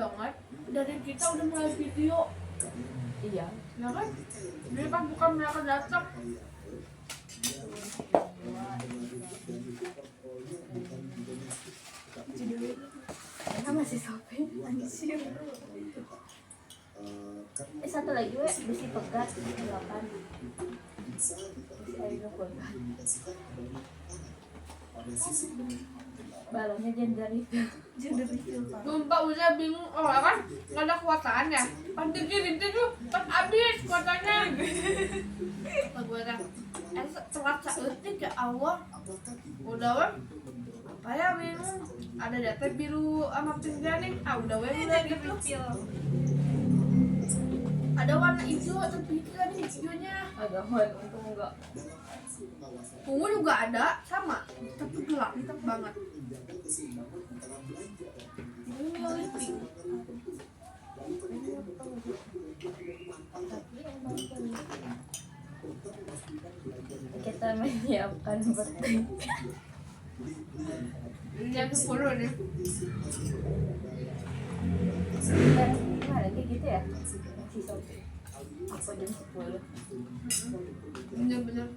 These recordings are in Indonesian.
banget dari kita udah mulai video. Iya. Ya kan? Jadi pas bukan mereka datang. Mereka masih shopping, anjir. Satu lagi we, besi pegat 8. Besi air pegat. Balonnya gender itu Pak. Sumpah udah bingung, oh kan nggak ada kuasaan ya. Pas dikirim tuh pas habis kuotanya. Pas gue kan, telat seetik ya Allah. Udah kan, apa ya bingung. Ada data biru sama pink nih, udah udah gitu. Ada warna hijau tapi itu kan hijaunya. Agak mohon untung enggak. Ungu juga ada sama, tapi gelap hitam banget. Ini milih pink. Kita menyiapkan birthday. Jam 10 nih. Dan gimana kayak gitu ya? Si Sophie. Apa jam 10? Bener-bener.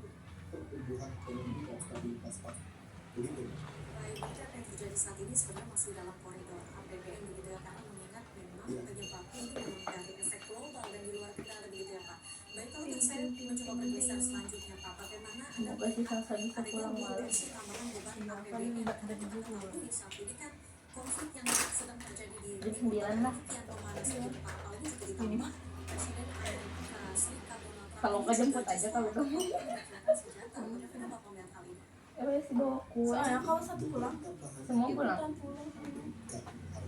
Yang terjadi saat ini sebenarnya masih dalam koridor APBN begitu ya, karena mengingat memang penyebabnya ini memang dari efek global dan di luar kendali begitu ya Pak. Baik, kalau gitu saya mencoba bergeser selanjutnya Pak, bagaimana Anda Pasti salsa bisa pulang malam. tambahan beban APBN pada tahun ini saat ini kan konflik yang sedang terjadi di Jam 9 lah. yang memanas begitu Pak. Apalagi juga ditambah Presiden Amerika Serikat Donald Trump Kalau nggak jemput aja kalau kamu. senjata. Kenapa komentar hal ini? Sih bawa kue. Soalnya kalau satu pulang, Semua pulang.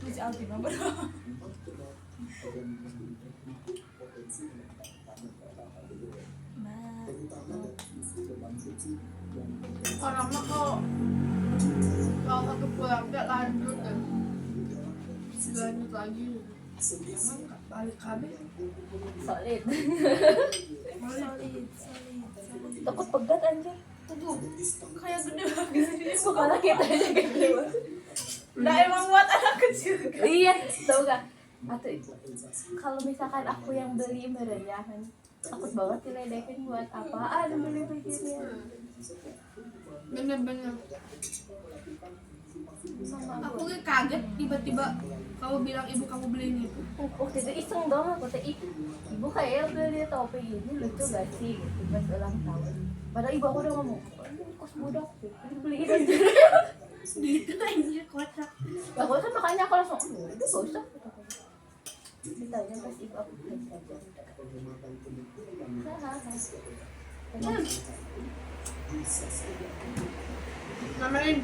Lucy Alvin nomor. Orang mah kalau satu pulang nggak lanjut kan, lanjut lagi. Emang nggak balik kabeh. Solid. Solid. Takut pegat anjir. Tuh, kayak gede banget. Kepala kita aja gede. Udah emang buat anak kecil. Iya, tau gak? Atau kalau misalkan aku yang beli merenya kan, takut banget diledekin buat apaan beli beginian. Bener-bener. Aku kaget tiba-tiba kamu bilang ibu kamu beli ini. Waktu itu iseng dong aku teh, ibu kayak beli topi ini lucu gak sih gitu pas ulang tahun. Padahal ibu aku udah ngomong, ini kos budak sih, beliin aja. Gitu aja kocak. Aku kan makanya aku langsung, itu gak usah. Ditanya pas ibu aku beli aja. Namain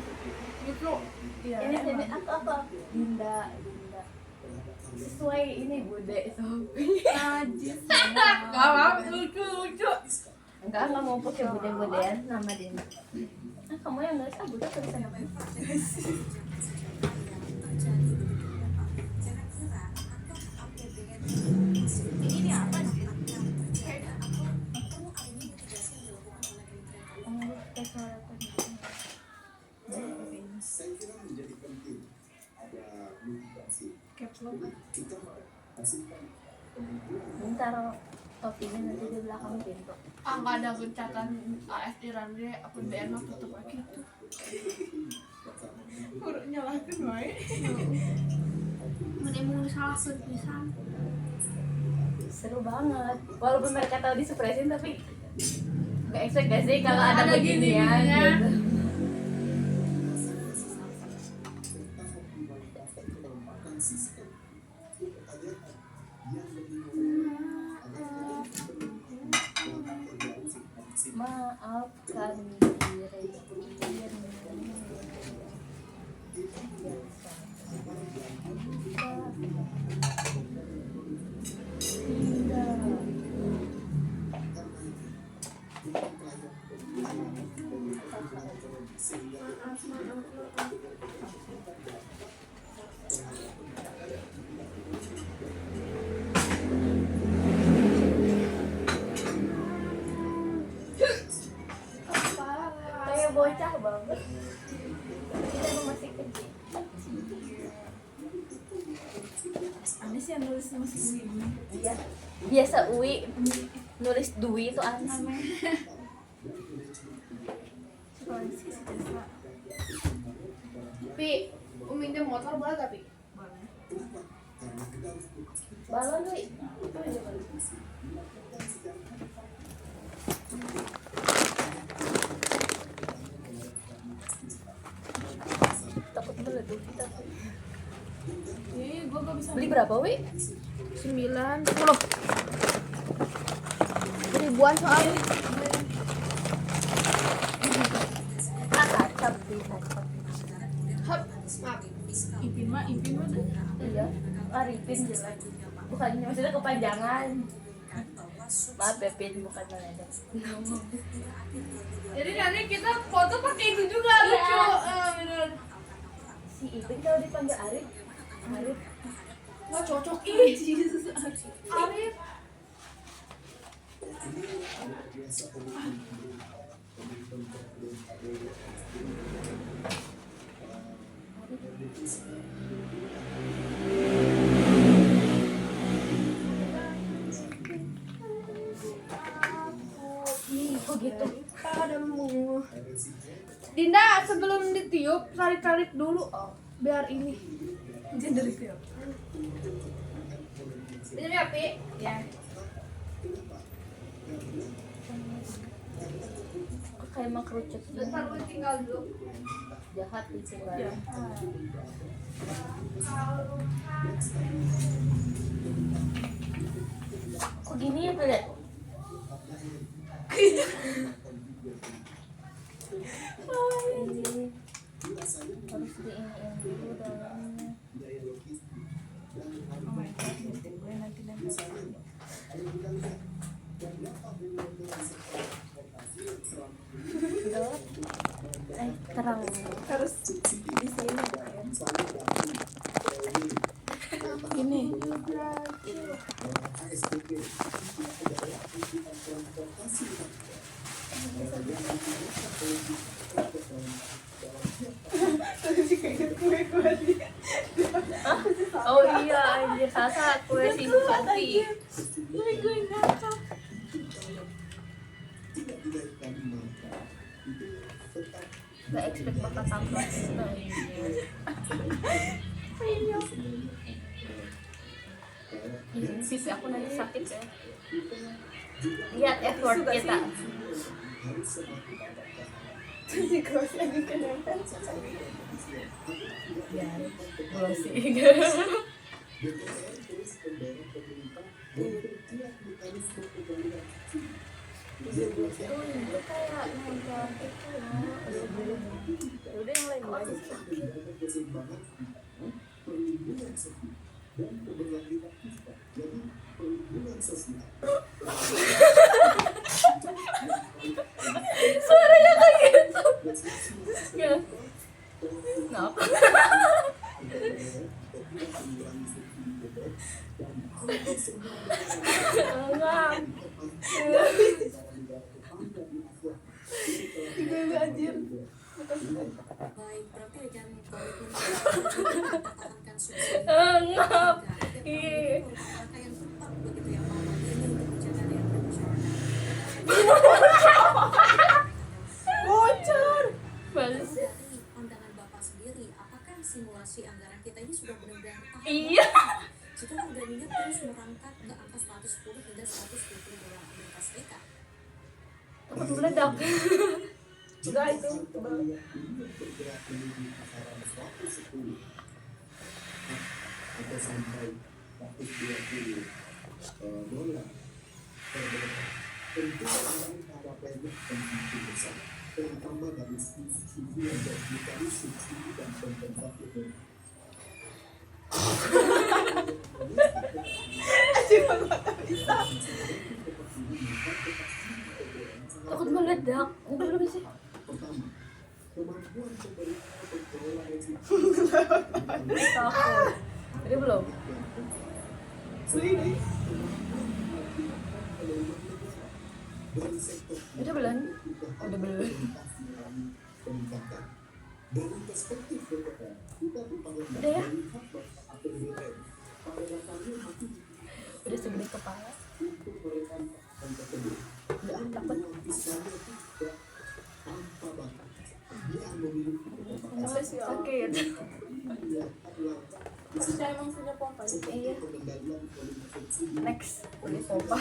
gitu. Ini apa? Dinda. Sesuai ini bude Sophie. Najis. Gak lucu. Enggak mau pakai bude-budean nama Dinda. Kamu yang nulis bude tulisan apa? Ini apa sih? Saya kira menjadi penting ada mitigasi. Kita pastikan Bentar topinya nanti di belakang pintu. Nggak ada gencatan AS Iran deh, APBN mah tutup lagi tuh. Kurang nyalakan wae. Mending salah pisan. Seru banget. Walaupun mereka tahu disupresin tapi nggak expect gak sih kalau ada beginian gitu. Maafkan diri. Kayak bocah banget. Kita masih kecil. sih yang nulis masih ini? Iya. Biasa Uwi nulis Dwi itu aneh. Sekolah sih si Tesla. Tapi minjem motor boleh gak, Pi? Boleh. Balon Wi. Takut meletup kita. Gue gak bisa. Beli berapa Wi? 90 ribuan soalnya. Ah, kacap di kacap. Hap, maaf. Ipin mah deh. Iya, Arifin jelek. Bukannya maksudnya kepanjangan. Maaf ya Pin, bukan meledek. Jadi nanti kita foto pakai itu juga Iya. lucu. Bener. Si Ipin kalau dipanggil Arif, Arif. Nggak cocok ih. Arif. Ih, kok gitu? Padamu. Dinda sebelum ditiup tarik-tarik dulu biar ini. Gender reveal. Minum ya, Pi? Ya. Kok kayak mengkerucut gitu. Bentar gue tinggal dulu. Jahat itu kan. Ya. Kok gini ya Pelet? Ini harus diiniin dulu dalamnya. Oh my god, gue nanti Gelap. Terang. harus di sini kan. Gini. Oh iya, anjir Sasa kue si Santi. Gue ngakak. Gak expect bakal tampil. Pipi aku nanti sakit ya. Lihat effort kita. Ya, belum sih. Kayak nonton itu ya. Udah yang lain aja. Suaranya kayak gitu. Ya. Kenapa? Enggak. Baik, berarti dengan komitmen mempertahankan sukses. Enggak. Ih. Langkah yang tepat begitu ya Pak ini untuk menjaga daya beli masyarakat. Bocor. Balas. Dari pandangan Bapak sendiri, apakah simulasi anggaran kita ini sudah benar-benar tahan? Iya. Jika harga minyak terus merangkak ke angka 110 hingga 120 dolar Amerika Serikat. Takut meledak. Enggak itu. atau sampai 120 dolar per dolar. Tentu para pajak konsumsi besar, terutama dari subsidi dari subsidi dan kompensasi. Takut meledak. Udah belum sih? Pertama, kemampuan pemerintah mengelola resiko. Takut. Jadi belum. Dari sektor Udah belum? Udah belum. peningkatan. Dari perspektif BPN, kita Udah ya? melihat bahwa APBN pada dasarnya Udah segede kepala. Udah takut. Males ya. Sakit. Saya emang punya pompa. Iya. Next, beli pompa.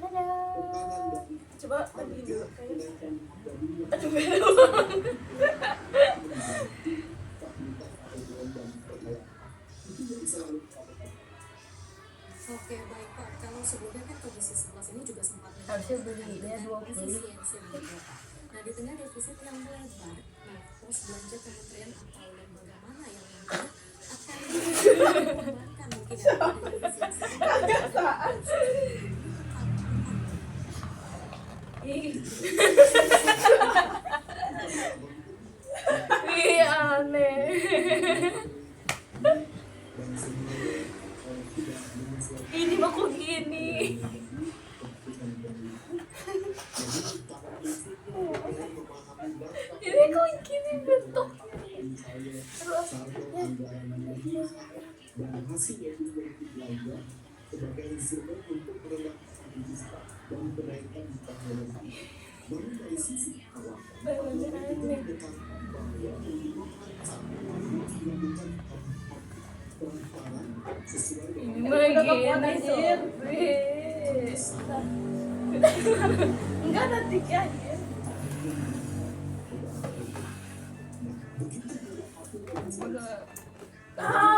Dadah. Coba bagi dulu kayaknya. Aduh, beda. Oke, baik Pak. Kalau sebelumnya kan Komisi 11 ini juga sempat Harusnya beli dia 20. efisiensi begitu, Pak. Nah, di tengah defisit yang melebar, nah pos belanja kementerian atau lembaga mana yang nantinya akan mengembangkan mungkin ya dengan efisiensi? Ih, aneh. Ini mah kok gini. Ini kok gini bentuk. Terus dan hasil dari belanja sebagai instrumen untuk meredakan risiko dan kenaikan teknologi. Namun dari sisi keuangan, mengatakan bahwa dilakukan transparan sesuai ini dengan mah gini. Enggak nanti aja.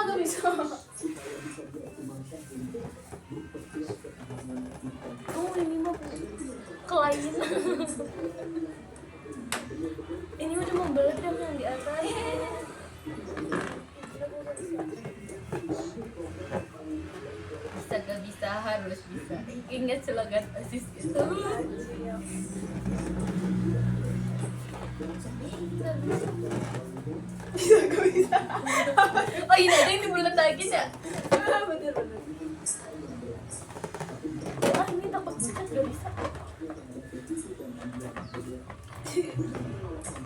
Gak bisa. Oh, ini mah kelainan. Ini udah membeledak yang di atas. Bisa gak bisa, harus bisa. Ingat slogan asis itu. Bisa gak bisa. Oh, ini ada yang dibeletakin ya? Bener. Ah, ini takut bucat gak bisa.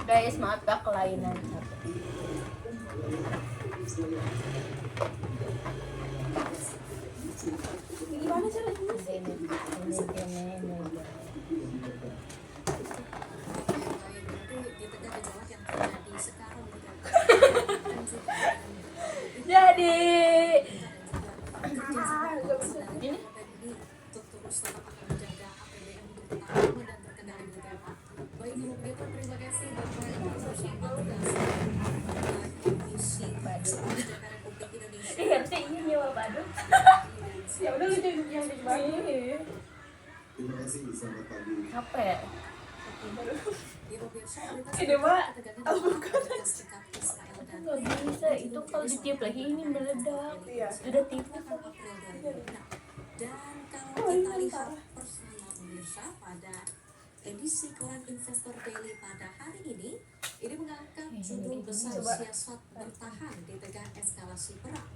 Guys, maaf ya kelainan. Gimana caranya? Ini. Baik, berarti di tengah gejolak yang terjadi sekarang begitu, dan juga Jadi ini untuk terus tetap akan menjaga APBN untuk bertahan dan terkendali begitu ya Pak. Baik, kalau begitu terima kasih Bapak Ibu bersama tugas Komisi Kebijakan Republik Indonesia. harusnya ini nyewa badut. Ya udah lu jadi yang di bawah. Terima kasih, selamat pagi. Capek. Di pemirsa, Ini mah Amerika Serikat Israel dan Gak bisa, itu kalau ditiup lagi ini meledak. Iya. Sudah tipis. April 2006. Dan kalau kita lihat bersama pemirsa pada edisi koran Investor Daily pada hari ini mengangkat judul besar siasat bertahan di tengah eskalasi perang,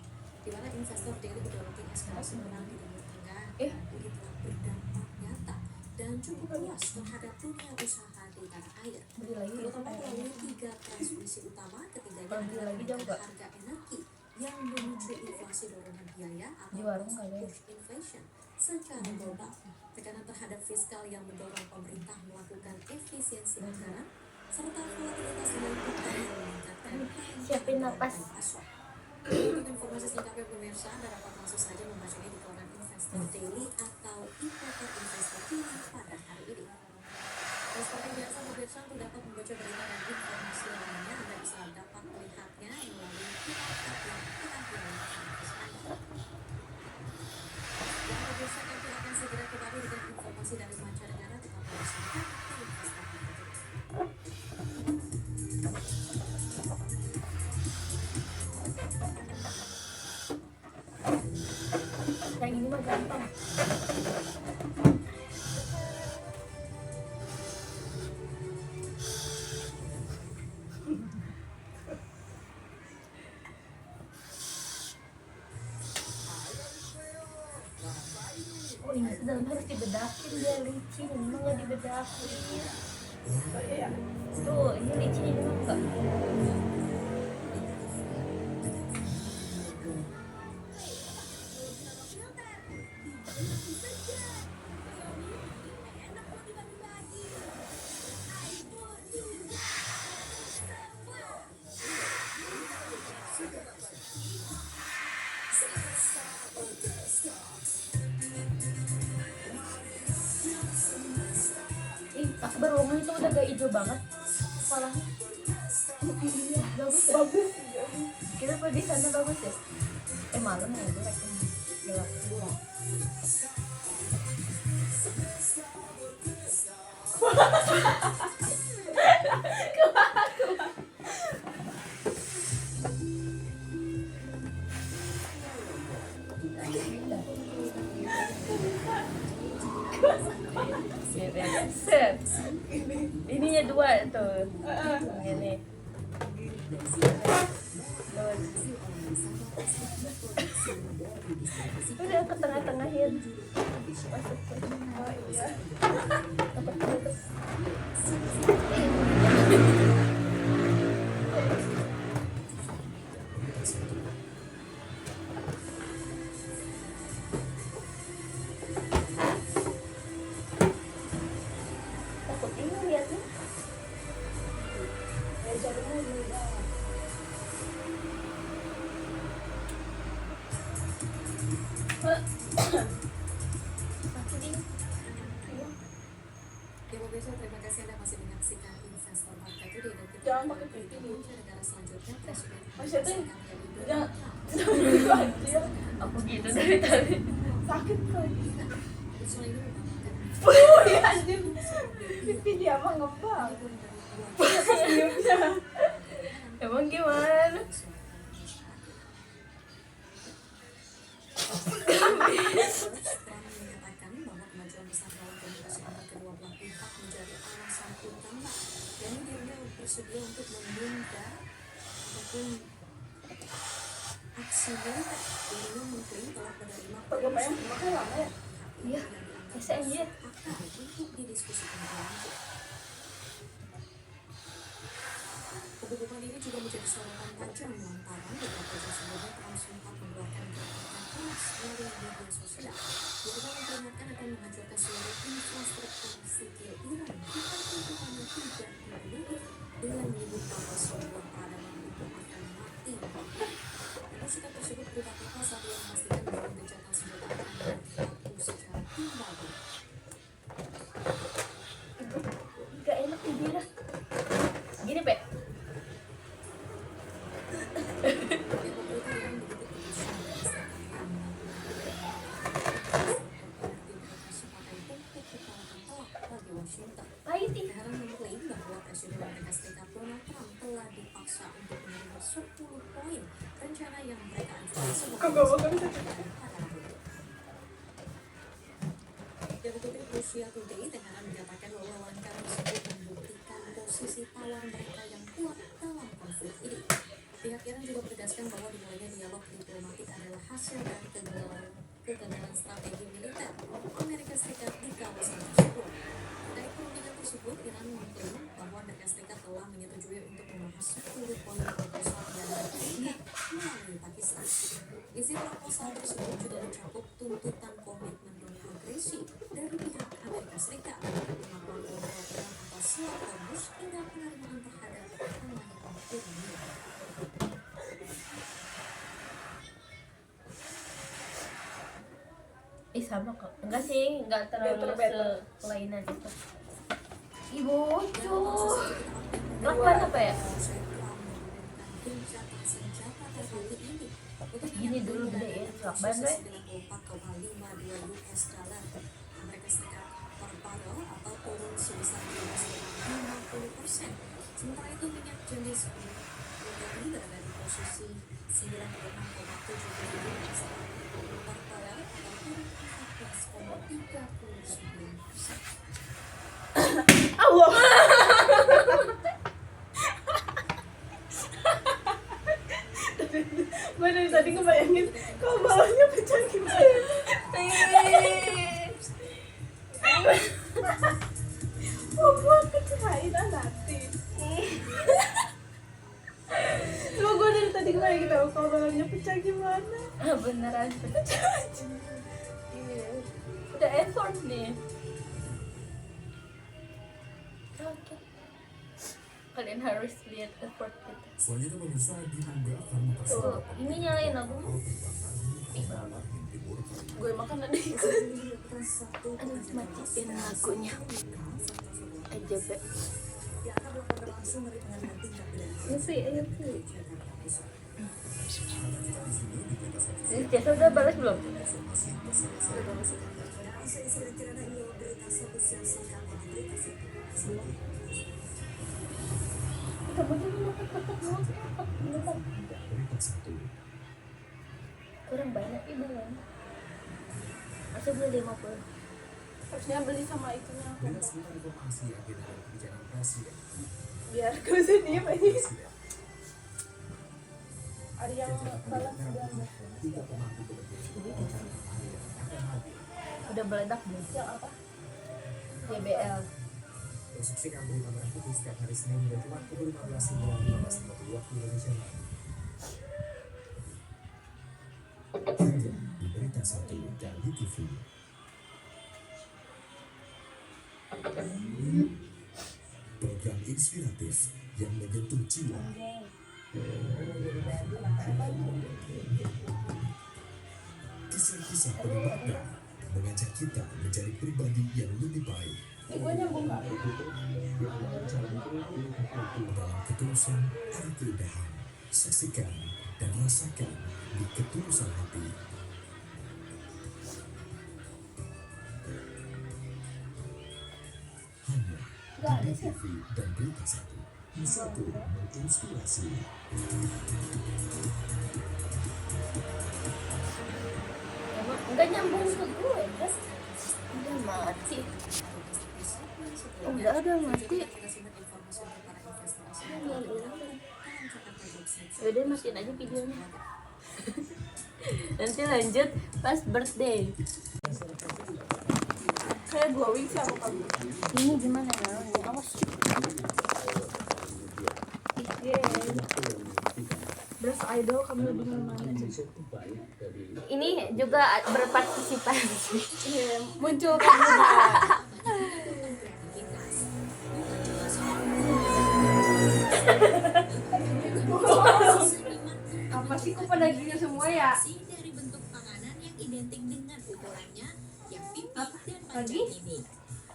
di mana Investor Daily menyoroti eskalasi perang di Timur Tengah dan ini telah berdampak nyata dan cukup luas terhadap dunia usaha di tanah air, Beli lagi. terutama melalui 3 transmisi utama. Ketiganya Kalau beli adalah lagi jauh nggak? harga energi yang memicu inflasi dorongan biaya atau Di warung kali ya? push inflation secara global, tekanan terhadap fiskal yang mendorong pemerintah melakukan efisiensi anggaran, serta volatilitas nilai tukar yang meningkatkan Siapin napas. Untuk informasi selengkapnya pemirsa, Anda dapat langsung saja membacanya di koran Investor Daily atau e-paper Investor Daily pada hari ini. Dan seperti biasa pemirsa, untuk dapat membaca berita dan informasi lainnya, Anda bisa dapat melihatnya melalui e-paper yang telah dilakukan Anda. Dan pemirsa, kami akan segera kembali dengan informasi dari mancanegara tetap bersama kami di Investor Daily. Yang ini mah gampang. Oh ini dalam harus dibedakin, dia licin, emang nggak dibedakin. Oh iya. Tuh, ini licin ini memang enggak. Pas berlumah itu udah gak hijau banget kepalanya. Iya, bagus ya. Bagus. Kita pergi sana bagus ya. Malam ya, gue gelap. Set. Ininya dua tuh. Ini. Udah ke tengah-tengahin. Masuk ke. Oh iya. Takut ini liatnya. Ya jarumnya juga. Sakit ini. Ya pemirsa, terima kasih Anda masih menyaksikan Investor Market Today dan kita Jangan pakai pipi. ke negara selanjutnya. Presiden Masya tuh Amerika jangan gitu aja. Aku gitu dari tadi. Sakit kok. Usulan ini merupakan Oh iya anjir. Pipi dia mah ngembang. Senyumnya. Emang gimana? menyatakan bahwa kemajuan besar dalam komunikasi antar kedua belah pihak menjadi alasan utama dan dirinya bersedia untuk menunda ataupun aksi militer. Dirinya mengklaim telah menerima Pergapaian makanya lama ya. Iya, SNJ. akan untuk didiskusikan lebih lanjut. Pengumuman ini juga menjadi sorotan tajam lantaran beberapa jam sebelumnya Trump sempat mengeluarkan pernyataan keras melalui media sosial. Dirinya memperingatkan akan menghancurkan seluruh infrastruktur sipil Iran jika tuntutannya tidak dipenuhi dengan menyebut bahwa sebuah peradaban itu akan mati. Namun sikap tersebut berupa kata saat ia memastikan bahwa gencatan senjata akan dihapus secara timbal. Gak enak bibirnya. Gini, Pe. Pahit ih. Teheran mengklaim bahwa Presiden Amerika Serikat Donald Trump telah dipaksa untuk menerima 10 poin rencana yang mereka ajukan Kok gak bakal bisa. Yang dikutip Rusia Today, Teheran menyatakan bahwa langkah tersebut membuktikan posisi tawar mereka yang kuat dalam konflik ini. Pihak Iran juga menegaskan bahwa dimulainya dialog diplomatik adalah hasil dari kegagalan strategi militer Amerika Serikat di kawasan tersebut. Dari perundingan tersebut, Iran mengklaim bahwa Amerika Serikat telah menyetujui untuk membahas 10 poin proposal yang diberikan melalui Pakistan. Isi proposal tersebut juga mencakup tuntutan komitmen non-agresi dari pihak Amerika Serikat, kemampuan kontrol Iran atas Selat Hormuz, hingga penerimaan terhadap pengalaman Iran. Sama kok. Enggak sih, enggak terlalu Better. kelainan itu. Ibu, cuy. Lakukan apa ya? Gini dulu gede ya, lakban we. Amerika Serikat per barrel atau turun sebesar 50%. Sementara itu minyak jenis Brent berada di posisi 96,77 US per barrel atau turun 14,39%. Allah. Gue dari tadi ngebayangin kalau balonnya pecah gimana. Oh, buat kecerain. Taunya pecah gimana? Beneran pecah. Iya. Udah effort nih. Oke. Kalian harus lihat effort kita. Selanjutnya pemirsa diduga karena Tuh, tersangka ini nyalain aku. Gue makan ada ikut. Aduh, matiin lagunya. Aja, Be. Ayo, Pi. Ini Jasa udah balas belum? Kurang banyak ibu kan? Masa beli 50? Harusnya beli sama itunya. Dengan semua informasi agenda dan kebijakan presiden, Biar gue bisa diem aja. Ada yang balas dan tiga pemangku kepentingan akan hadir. Udah meledak belum? yang apa? JBL. Terus saksikan berita Merah Putih setiap hari Senin hingga Jumat pukul 15 hingga 15.30 waktu Indonesia Barat. Di berita 1 Dali TV. Program inspiratif yang menyentuh jiwa. Kisah-kisah penuh makna mengajak kita menjadi pribadi yang lebih baik. Ini gue nyambung gak? Dalam ketulusan ada keindahan. Saksikan dan rasakan di ketulusan hati. Hanya di TV dan Berita 1. Satu menginspirasi. Emang enggak nyambung ke gue kan? Udah mati. Udah ada mati. Udah matiin aja videonya. Nanti lanjut pas birthday. Kayak glowing sih aku kamu. Ini gimana ya? Awas. Beras idol kamu lebih mana? Ini juga berpartisipasi. Iya, muncul kamu. Apa sih kok pada gini semua ya? Dari bentuk panganan yang identik dengan ukurannya yang pipi dan lagi? panjang ini.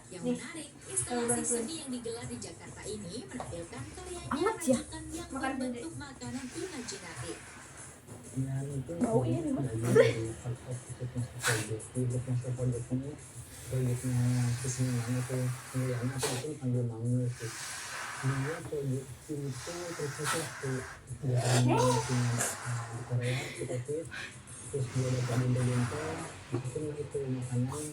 Yang menarik, instalasi seni yang digelar di Jakarta ini menampilkan karyanya Amat ya? rajutan yang Makan berbentuk makanan imajinatif. Bau ini nih, Mas. Proyeknya kesenian itu penilaiannya itu panggil bangun itu dia proyek itu terkhusus tuh dia punya di Korea seperti terus dia dapat bento itu itu makanan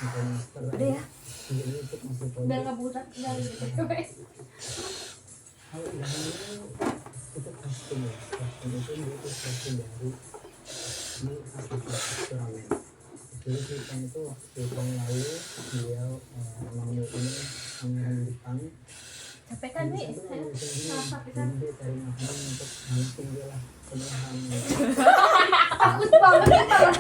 master Udah ya? jadi itu masih Udah proyek nggak butat dari gitu. kalau bahannya itu custom itu dia itu custom dari ini asli ramen. Jadi kita itu waktu tahun lalu dia mau ini pangeran Jepang. Capek kan nih? Jadi cari makanan untuk hunting dia lah sebelahan. Takut banget ya Bang.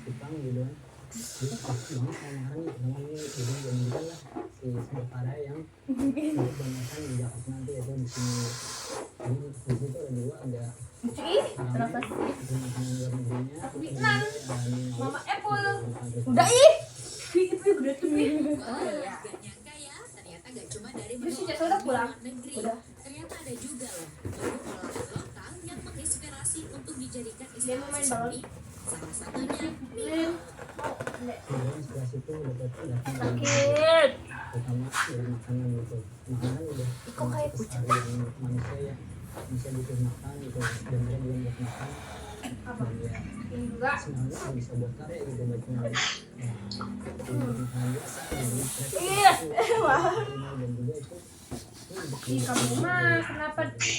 Jepang gitu kan. Dia pasti banget pangeran namanya jadi janjikan lah si saudara yang kebanyakan di Jakarta nanti itu di sini. Jadi di situ ada dua ada Kenapa sih? makanan luar negerinya. Vietnam. Mama Apple. Udah ih! Itu udah tuh. Gak nyangka ya, ternyata gak cuma dari Terus si menu Jasa udah pulang? luar negeri. Udah. Ternyata ada juga loh menu olahan lokal yang menginspirasi untuk dijadikan Dia mau main instalasi seni. Salah satunya mie. Kemudian setelah situ datang dari Sakit. pertama dari makanan gitu makanan udah Kok kayak kucing? yang manusia ya bisa butuh makan gitu dan mereka belum buat makan Apa? dan ya Ini juga. sebenarnya nggak bisa buat karya gitu buat cuma makanan biasa dan Iya. dan juga itu Ih, kamu mah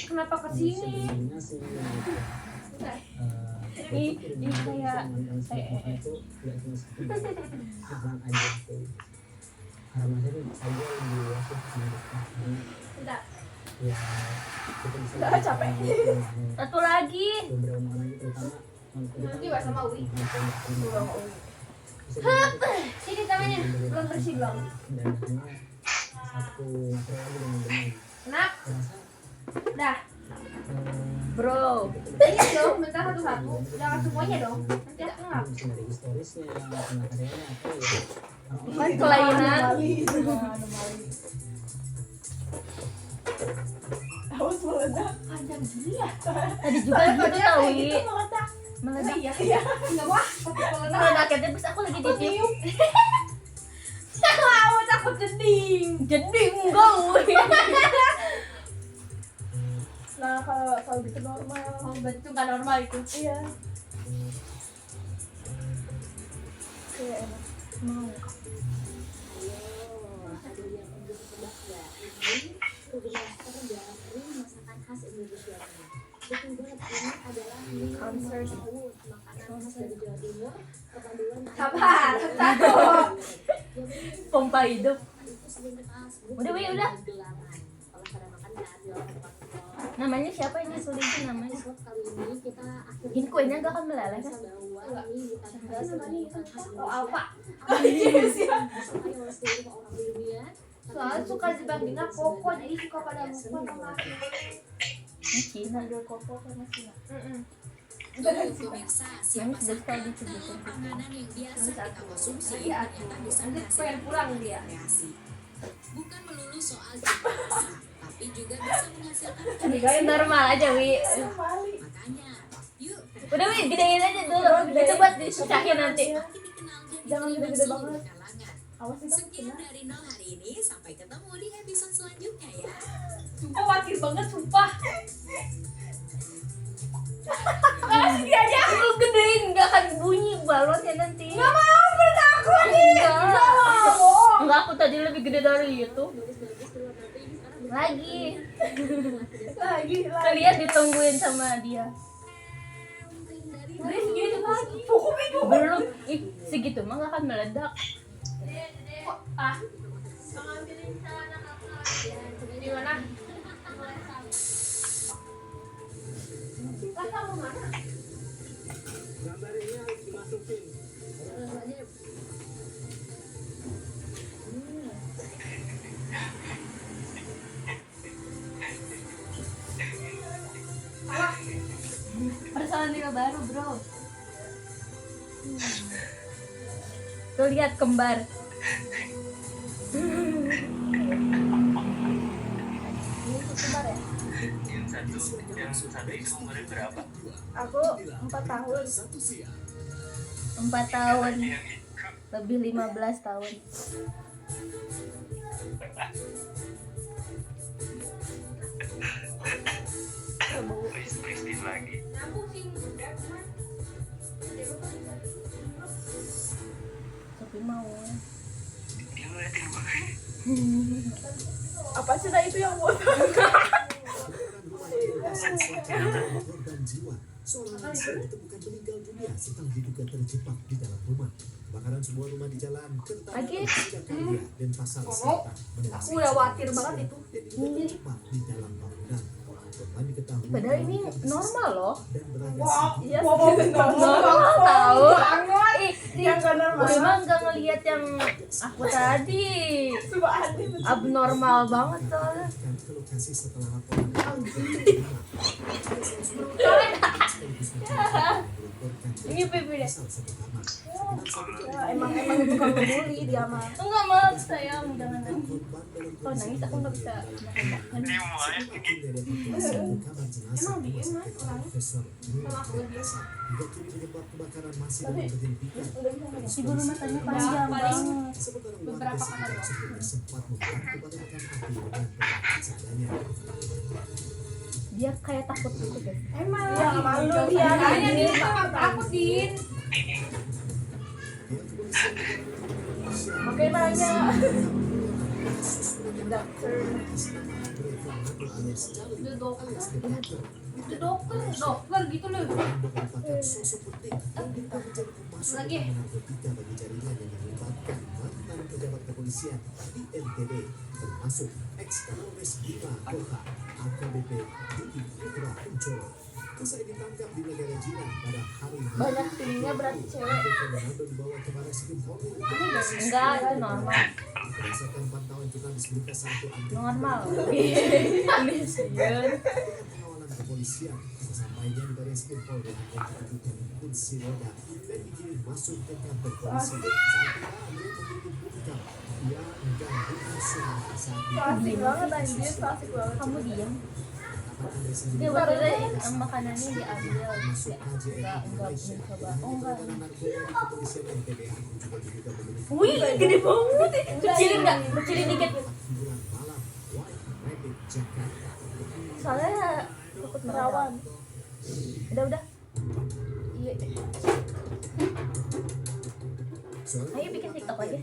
kenapa kesini? kombinasi gitu Ini kayak itu nggak cuma satu makan aja gitu harapannya itu aja lebih luas lah Bentar. ya kita bisa Udah, capek. Satu lagi. beberapa malam ini terutama Nanti Wak sama Uwi. Sini tangannya. Belum bersih belum. dan hanya satu material lagi dengan benar Enak. rasa Dah. Bro. Ini dong, bentar satu-satu. Jangan semuanya dong. Nanti aku ngap. mungkin dari historisnya materialnya atau ya Kan kelainan. Anomali. Haus meledak. Panjang gini ya. Tadi juga gitu tau Wi. Itu meledak. Meledak. Iya. Enggak wah, tapi kalau nak. Meledaknya terus aku lagi di tiup. Aku takut jeding. Jadi enggak Wi. Nah, kalau gitu normal. Oh, berarti itu nggak normal itu. Iya. Kayak enak. Mau. masakan khas Indonesia. Betul banget, ini adalah mie Concert. Dawud, makanan khas dari Jawa Timur, perpaduan Sabar, takut. Pompa hidup. itu sering kita sebut Udah, Wi, udah. gelaran. Kalau pada makan ya jualan tempat Namanya siapa ini sulitin namanya? Episode kali ini kita akhirnya Ini kuenya enggak akan meleleh kan? bisa bahwa mie bukan hanya sebagai makanan khas Oh, apa? Indonesia, disukai oleh seluruh orang dunia. Soalnya suka dibandingkan koko, jadi suka pada lupa sama aku. Ini Cina. Ada koko sama Cina. Pemirsa, siapa Manis sangka sekali disebutin. panganan yang biasa kita konsumsi Nanti aku. ternyata bisa Nanti menghasilkan pengen pulang dia. variasi. Bukan melulu soal jumlah rasa, tapi juga bisa menghasilkan Ini normal aja Wi. Anomali. makanya. Yuk, Udah Wi, gedein aja dulu. Itu buat disusahin nanti. makin dikenal dan Jangan diterima gede-gede seluruh banget. kalangan. Awas itu. Sekian dari nol hari ini, sampai ketemu di episode selanjutnya ya. Sumpah khawatir banget, sumpah. Segini aja aku gedein enggak akan bunyi balonnya nanti. Enggak mau, bertakut nih. Enggak, aku tadi lebih gede dari itu. Lagi. Lagi. Kalian ditungguin sama dia. Udah segini lagi. Belum. Ih, segitu mah enggak akan meledak. Ah. Di mana? Kakak mau mana? gambar ini harus dimasukin Personil baru, Bro. Tuh lihat kembar. Aku 4 tahun. 4 tahun. Lebih 15 tahun. Tapi mau. Apa sih itu yang buat? korban jiwa. Seorang lansia ditemukan meninggal dunia setelah diduga terjebak di dalam rumah. Kebakaran sebuah rumah di jalan Lagi. Kertakarya dan Pasar Selatan. Aku udah khawatir banget itu. Dan diduga terjebak di dalam bangunan. Korban diketahui Padahal ini normal loh. dan berada Iya, Normal tahu. Ih, yang gak normal. gue emang nggak ngelihat yang aku tadi. Coba ada. Abnormal banget soalnya. ke lokasi setelah laporan Ini pipi deh. Ya, emang tukang ngebully dia mah. Enggak mau sayang, jangan nangis. Kalau nangis aku nggak bisa makan. Emang diem kan orangnya? Sama aku biasa. Hingga kini penyebab kebakaran masih dalam penyelidikan. Ibu rumah tanya panjang banget. Sementara Beberapa warga kata sekitar tersebut sempat membantu padamkan api dengan peralatan seadanya. Dia kayak takut gitu guys. Emang. Ya, malu dia. Makanya dia takut, Din. Makanya nanya. Dokter. Itu dokter gitu loh. Lagi. Narkotika bagi jaringan yang melibatkan mantan pejabat kepolisian di NTB, termasuk ex-Kapolres Bima Kota AKBP Budi Putra Kuncoro. Usai ditangkap di negara jiran pada hari Banyak timnya berarti cewek. Fernando dibawa ke Barreskrim Polri. Enggak, itu normal. Berdasarkan pantauan jurnalis Berita 1 Andri Normal. pengawalan kepolisian, sesampainya di Barreskrim Polri akan dikenakan kursi roda dan dikirim masuk ke kantor polisi. Saat itu Andre memiliki bukti ia enggan berusaha saat Klasik banget anjir, klasik banget. Kamu diam. Andre Dia sendiri betul makanannya diambil. masuk KJR Enggak Malaysia. mencoba. Oh enggak. Narkoba di kepolisian NTB juga diduga memiliki Wih, gede banget. Kecilin enggak? Kecilin dikit. hiburan malam White Rabbit Jakarta. Soalnya takut merawan. Udah. Iya. Ayo bikin TikTok aja.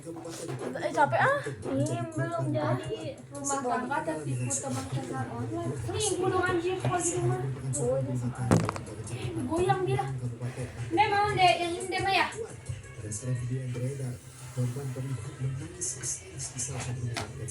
Capek ah. Ini belum jadi. Rumah tangga tertipu teman kenal online. Selingkuh dong anjir kalau gitu mah. Goyang dia. Nih mau deh yang ini deh Maya. Pada saat video yang beredar, korban terlihat menangis histeris di salah satu rumah dan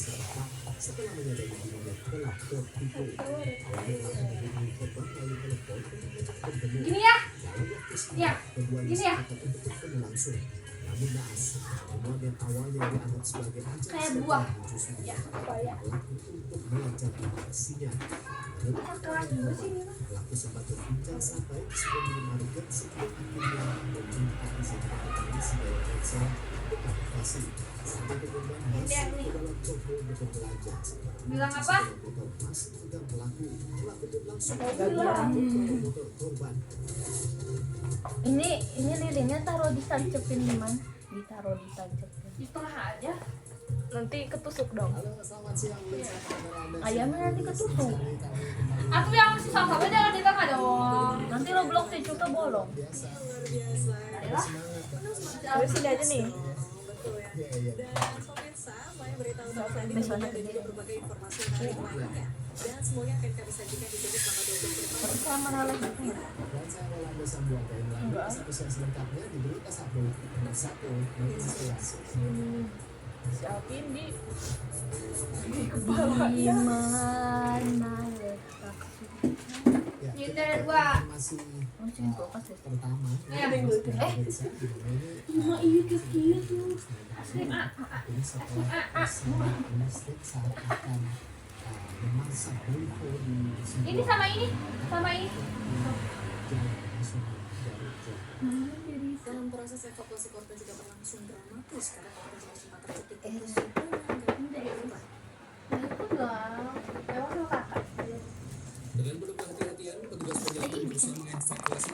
setelah menyadari dirinya telah tertipu. Awalnya langsung menghubungi korban melalui telepon untuk mengajak bertemu. Gini ya. Dalam waktu singkat, Ya, keduanya gini ya. sepakat untuk bertemu langsung. Namun naas, pertemuan yang awalnya dianggap sebagai ajang Kayak seru buah. justru Ya. pelaku untuk melancarkan aksinya. Pelaku sempat berbincang santai sebelum minimarket sebelum akhirnya meminta izin kepada polisi dari Excel untuk lokasi. Sampai korban masuk ke dalam toko untuk berbelanja. Bilang apa? Motor masih memegang pelaku pun langsung Bilang. motor korban. Ini lilinnya taruh ditancepin di mana? Ditaruh ditancepin. Di tengah aja. Nanti ketusuk dong. Halo, selamat siang. Ayamnya nanti ketusuk. Aku yang masih sama jangan di tengah dong. Nanti lo blok si Cuka bolong. Biasa. Ayolah. Terus sini aja nih. Iya, iya. Dan pemirsa, Maya beritahu bahwa tadi Besoknya menjadi berbagai informasi menarik lainnya. Dan semuanya akan kami sajikan di sini selama 25 Terus sama Raleigh gitu ya. Dan saya Rolando Sambuanga yang melanjutkan episode selengkapnya di Berita 1 nomor 1 Notice 11. Siapin di Di mana letak Ya, Ini kita ada ke dua. informasi Masukin kulkas deh. pertama. Iya. Mama iya kecil tuh. Ini setelah listrik saat akan memasak Boyko di Ini sama ini, sama ini. Jalan Nasional Garut. dalam proses evakuasi korban juga berlangsung dramatis karena korban juga sempat terjepit di kursi dan dari rumah. Itu dong. Emang sama kakak. Dengan penuh kehati-hatian, petugas penyelam berusaha mengevakuasi